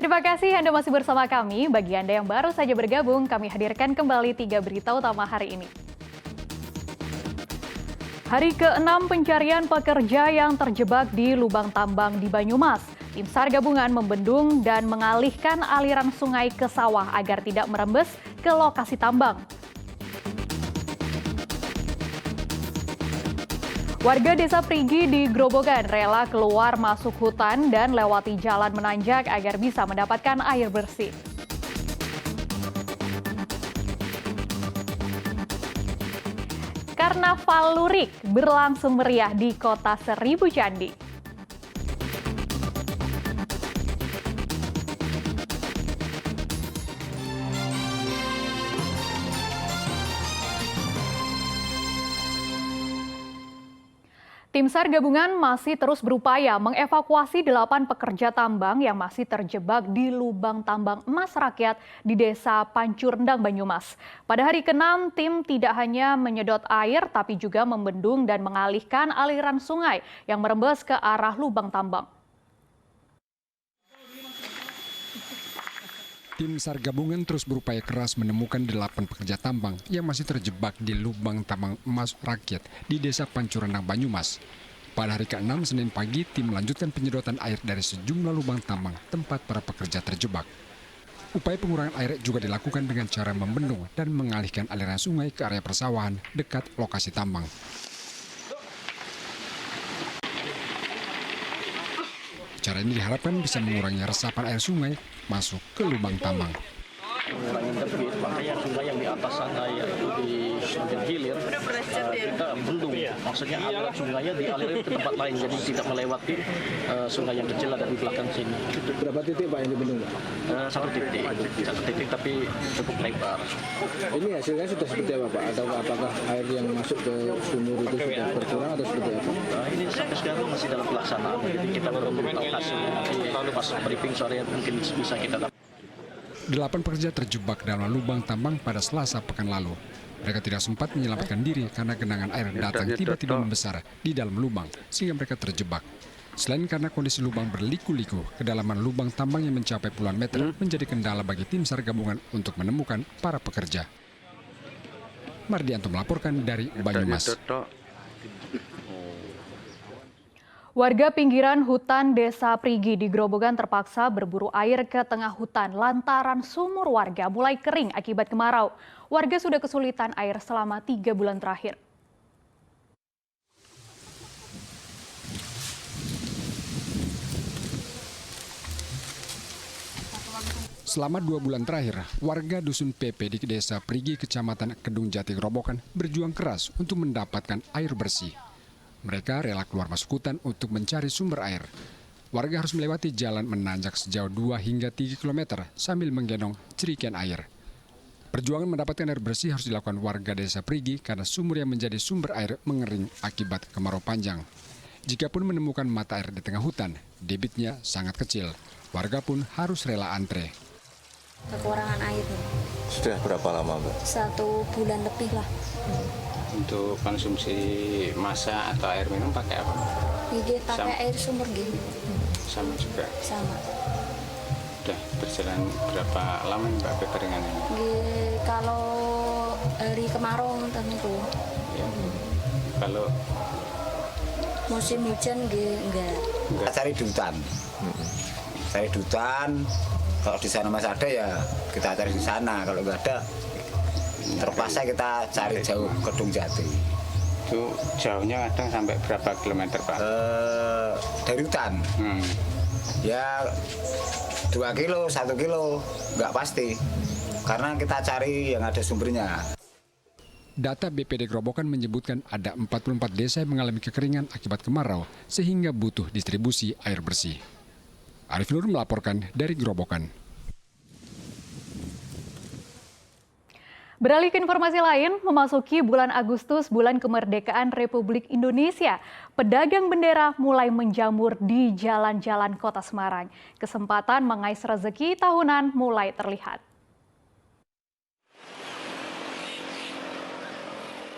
Terima kasih Anda masih bersama kami. Bagi Anda yang baru saja bergabung, kami hadirkan kembali 3 berita utama hari ini. Hari ke-6 pencarian pekerja yang terjebak di lubang tambang di Banyumas. Tim SAR gabungan membendung dan mengalihkan aliran sungai ke sawah agar tidak merembes ke lokasi tambang. Warga Desa Prigi di Grobogan rela keluar masuk hutan dan lewati jalan menanjak agar bisa mendapatkan air bersih. Karnaval Lurik berlangsung meriah di Kota Seribu Candi. Tim SAR gabungan masih terus berupaya mengevakuasi 8 pekerja tambang yang masih terjebak di lubang tambang emas rakyat di Desa Pancurendang, Banyumas. Pada hari ke-6, tim tidak hanya menyedot air, tapi juga membendung dan mengalihkan aliran sungai yang merembes ke arah lubang tambang. Tim SAR gabungan terus berupaya keras menemukan 8 pekerja tambang yang masih terjebak di lubang tambang emas rakyat di Desa Pancurendang, Banyumas. Pada hari ke-6 Senin pagi, tim melanjutkan penyedotan air dari sejumlah lubang tambang tempat para pekerja terjebak. Upaya pengurangan air juga dilakukan dengan cara membendung dan mengalihkan aliran sungai ke area persawahan dekat lokasi tambang. Cara ini diharapkan bisa mengurangi resapan air sungai masuk ke lubang tambang. Mengurangi debit, makanya sungai yang di atas sana yaitu di bagian hilir kita bendung, maksudnya aliran sungainya dialirin ke tempat lain, jadi tidak melewati sungai yang kecil ada di belakang sini. Berapa titik Pak yang dibendung Pak? Satu titik tapi cukup lebar. Ini hasilnya sudah seperti apa Pak? Atau apakah air yang masuk ke sumur itu sudah berkurang atau seperti apa? Ini sampai sekarang masih dalam pelaksanaan, jadi kita belum tahu hasilnya. Nanti pas briefing sore mungkin bisa kita dapat. 8 pekerja terjebak dalam lubang tambang pada Selasa pekan lalu. Mereka tidak sempat menyelamatkan diri karena genangan air datang tiba-tiba membesar di dalam lubang sehingga mereka terjebak. Selain karena kondisi lubang berliku-liku, kedalaman lubang tambang yang mencapai puluhan meter menjadi kendala bagi tim SAR gabungan untuk menemukan para pekerja. Mardianto melaporkan dari Banyumas. Warga pinggiran hutan Desa Prigi di Grobogan terpaksa berburu air ke tengah hutan lantaran sumur warga mulai kering akibat kemarau. Warga sudah kesulitan air selama 3 bulan terakhir. Selama 2 bulan terakhir, warga Dusun PP di Desa Prigi, Kecamatan Kedung Jati, Grobogan berjuang keras untuk mendapatkan air bersih. Mereka rela keluar masuk hutan untuk mencari sumber air. Warga harus melewati jalan menanjak sejauh 2 hingga 3 km sambil menggendong jerigen air. Perjuangan mendapatkan air bersih harus dilakukan warga Desa Prigi karena sumur yang menjadi sumber air mengering akibat kemarau panjang. Jikapun menemukan mata air di tengah hutan, debitnya sangat kecil. Warga pun harus rela antre. Kekurangan air. Sudah berapa lama, Mbak? 1 bulan lebih lah. Untuk konsumsi masak atau air minum pakai apa? Ini pakai air sumur gitu. Sama juga. Sama. Udah berjalan berapa lama Mbak kekeringan ini? Kalau hari kemarau itu. Ya. Kalau musim hujan enggak. Cari di hutan. Cari di hutan. Kalau di sana masih ada ya kita cari di sana. Kalau nggak ada, terpaksa kita cari jauh Kedung Jati. itu jauhnya kadang sampai berapa kilometer Pak? Dari hutan. Ya 2 kilo, 1 kilo, nggak pasti. Karena kita cari yang ada sumbernya. Data BPD Grobogan menyebutkan ada 44 desa yang mengalami kekeringan akibat kemarau sehingga butuh distribusi air bersih. Arif Nur melaporkan dari Grobogan. Beralih ke informasi lain, memasuki bulan Agustus, bulan kemerdekaan Republik Indonesia, pedagang bendera mulai menjamur di jalan-jalan kota Semarang. Kesempatan mengais rezeki tahunan mulai terlihat.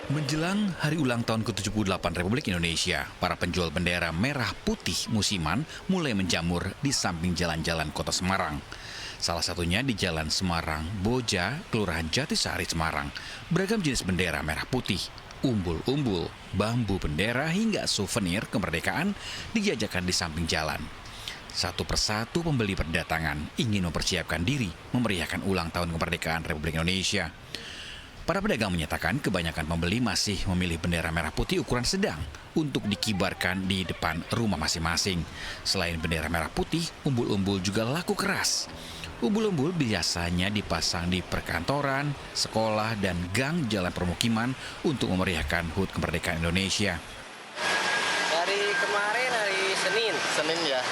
Menjelang hari ulang tahun ke-78 Republik Indonesia, para penjual bendera merah putih musiman mulai menjamur di samping jalan-jalan kota Semarang. Salah satunya di Jalan Semarang, Boja, Kelurahan Jatisari, Semarang. Beragam jenis bendera merah putih, umbul-umbul, bambu bendera hingga souvenir kemerdekaan dijajakan di samping jalan. Satu persatu pembeli berdatangan ingin mempersiapkan diri memeriahkan ulang tahun kemerdekaan Republik Indonesia. Para pedagang menyatakan kebanyakan pembeli masih memilih bendera merah putih ukuran sedang untuk dikibarkan di depan rumah masing-masing. Selain bendera merah putih, umbul-umbul juga laku keras. Umbul-umbul biasanya dipasang di perkantoran, sekolah, dan gang jalan permukiman untuk memeriahkan HUT kemerdekaan Indonesia. Dari kemarin hari Senin ya.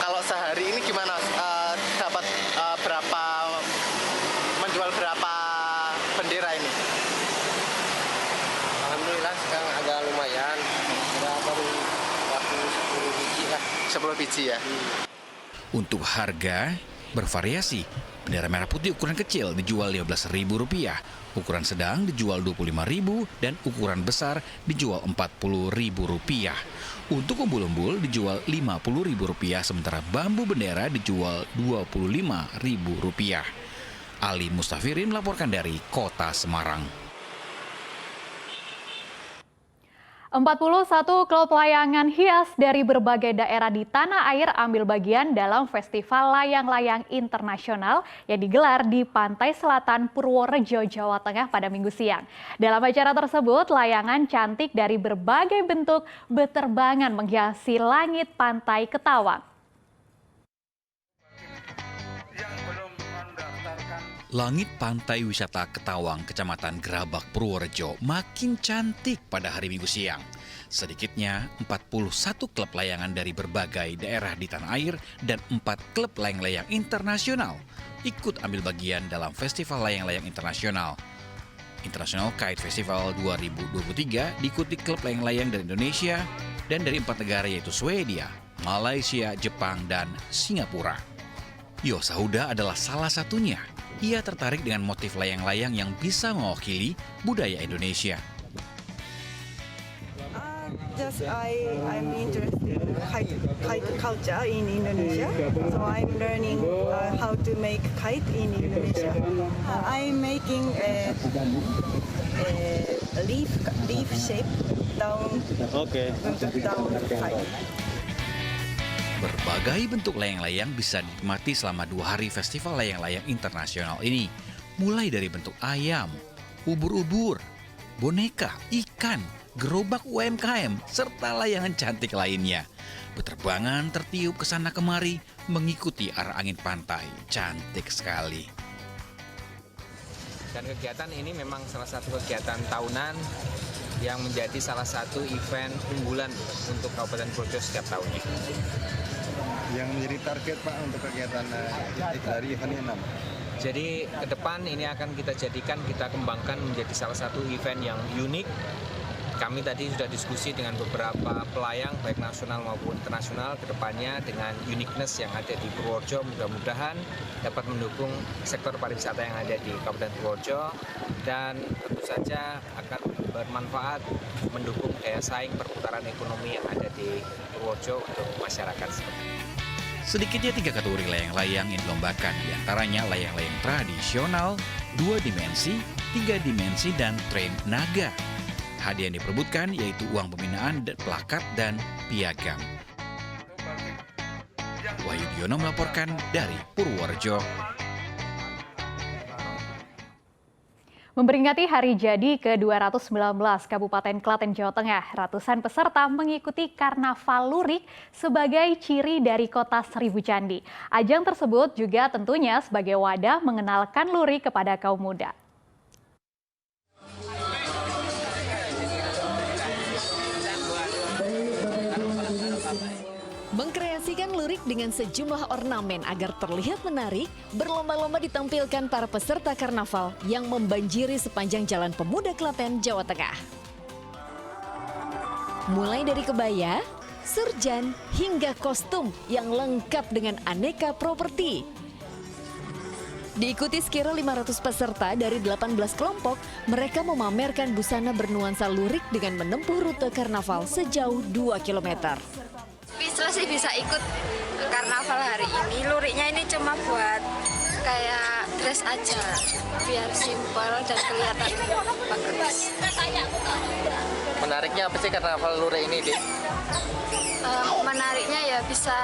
Kalau sehari ini gimana? Dapat berapa? Menjual berapa bendera ini? Alhamdulillah sekarang agak lumayan. Berapa 10 biji lah. 10 biji ya. Untuk harga bervariasi. Bendera merah putih ukuran kecil dijual Rp15.000, ukuran sedang dijual Rp25.000, dan ukuran besar dijual Rp40.000. Untuk umbul-umbul dijual Rp50.000, sementara bambu bendera dijual Rp25.000. Ali Mustafirin melaporkan dari Kota Semarang. 41 klub layangan hias dari berbagai daerah di tanah air ambil bagian dalam Festival Layang-Layang Internasional yang digelar di Pantai Selatan Purworejo, Jawa Tengah pada Minggu siang. Dalam acara tersebut, layangan cantik dari berbagai bentuk berterbangan menghiasi langit Pantai Ketawang. Langit Pantai Wisata Ketawang, Kecamatan Gerabak, Purworejo makin cantik pada hari Minggu siang. Sedikitnya 41 klub layangan dari berbagai daerah di tanah air dan 4 klub layang-layang internasional ikut ambil bagian dalam Festival Layang-Layang Internasional. International Kite Festival 2023 diikuti klub layang-layang dari Indonesia dan dari 4 negara yaitu Swedia, Malaysia, Jepang, dan Singapura. Yosa Huda adalah salah satunya. Ia tertarik dengan motif layang-layang yang bisa mewakili budaya Indonesia. I'm interested in kite culture in Indonesia, so I'm learning how to make kite in Indonesia. I'm making a leaf shape down kite. Berbagai bentuk layang-layang bisa dinikmati selama 2 hari Festival Layang-Layang Internasional ini. Mulai dari bentuk ayam, ubur-ubur, boneka, ikan, gerobak UMKM, serta layangan cantik lainnya. Beterbangan tertiup ke sana kemari mengikuti arah angin pantai. Cantik sekali. Dan kegiatan ini memang salah satu kegiatan tahunan yang menjadi salah satu event unggulan untuk Kabupaten Purworejo setiap tahunnya. Yang menjadi target Pak untuk kegiatan dari event ini apa? Jadi ke depan ini akan kita kembangkan menjadi salah satu event yang unik. Kami tadi sudah diskusi dengan beberapa pelayang baik nasional maupun internasional ke depannya dengan uniqueness yang ada di Purworejo, mudah-mudahan dapat mendukung sektor pariwisata yang ada di Kabupaten Purworejo dan tentu saja akan bermanfaat mendukung daya saing perputaran ekonomi yang ada di Purworejo untuk masyarakat. Sedikitnya 3 kategori layang-layang yang dilombakan, diantaranya layang-layang tradisional, 2 dimensi, 3 dimensi, dan tren naga. Hadiah yang diperebutkan yaitu uang pembinaan, plakat, dan piagam. Wahyu Diono melaporkan dari Purworejo. Memperingati hari jadi ke-219 Kabupaten Klaten, Jawa Tengah, ratusan peserta mengikuti Karnaval Lurik sebagai ciri dari kota Seribu Candi. Ajang tersebut juga tentunya sebagai wadah mengenalkan lurik kepada kaum muda. Mengkreasikan lurik dengan sejumlah ornamen agar terlihat menarik, berlomba-lomba ditampilkan para peserta karnaval yang membanjiri sepanjang Jalan Pemuda Klaten, Jawa Tengah. Mulai dari kebaya, surjan, hingga kostum yang lengkap dengan aneka properti. Diikuti sekira 500 peserta dari 18 kelompok, mereka memamerkan busana bernuansa lurik dengan menempuh rute karnaval sejauh 2 km. Bisa sih bisa ikut karnaval hari ini. Luriknya ini cuma buat kayak dress aja, biar simpel dan kelihatan bagus. Menariknya apa sih karnaval lurik ini, Dik? Menariknya ya bisa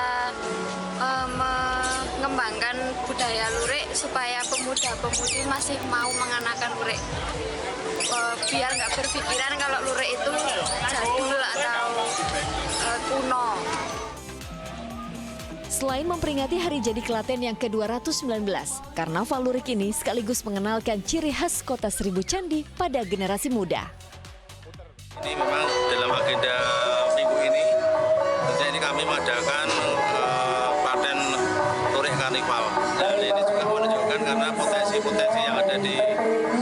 mengembangkan budaya lurik supaya pemuda-pemudi masih mau mengenakan lurik. Biar nggak berpikiran kalau lurik itu jadul atau kuno. Selain memperingati Hari Jadi Klaten yang ke-219, karnaval lurik ini sekaligus mengenalkan ciri khas Kota Seribu Candi pada generasi muda. Ini memang dalam agenda minggu ini, tentunya ini kami mengadakan Klaten Lurik Karnival. Dan ini juga menunjukkan karena potensi-potensi yang ada di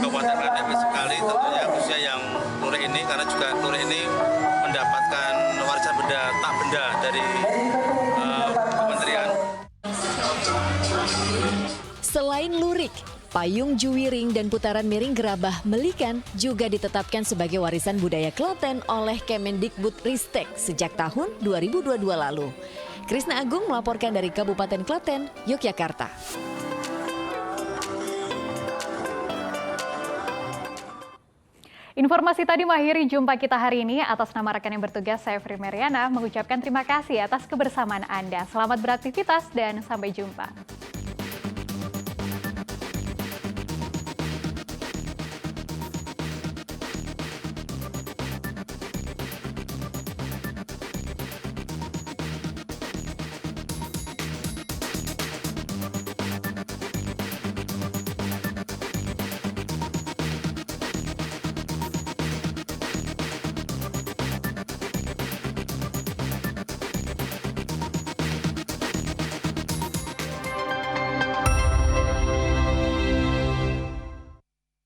Kabupaten Klaten sekali, tentunya khususnya yang lurik ini, karena juga lurik ini mendapatkan warisan benda tak benda dari kementerian. Selain lurik, payung juwiring dan putaran miring gerabah Melikan juga ditetapkan sebagai warisan budaya Klaten oleh Kemendikbudristek sejak tahun 2022 lalu. Krisna Agung melaporkan dari Kabupaten Klaten, Yogyakarta. Informasi tadi mengakhiri jumpa kita hari ini. Atas nama rekan yang bertugas, saya Fri Meriana mengucapkan terima kasih atas kebersamaan Anda. Selamat beraktivitas dan sampai jumpa.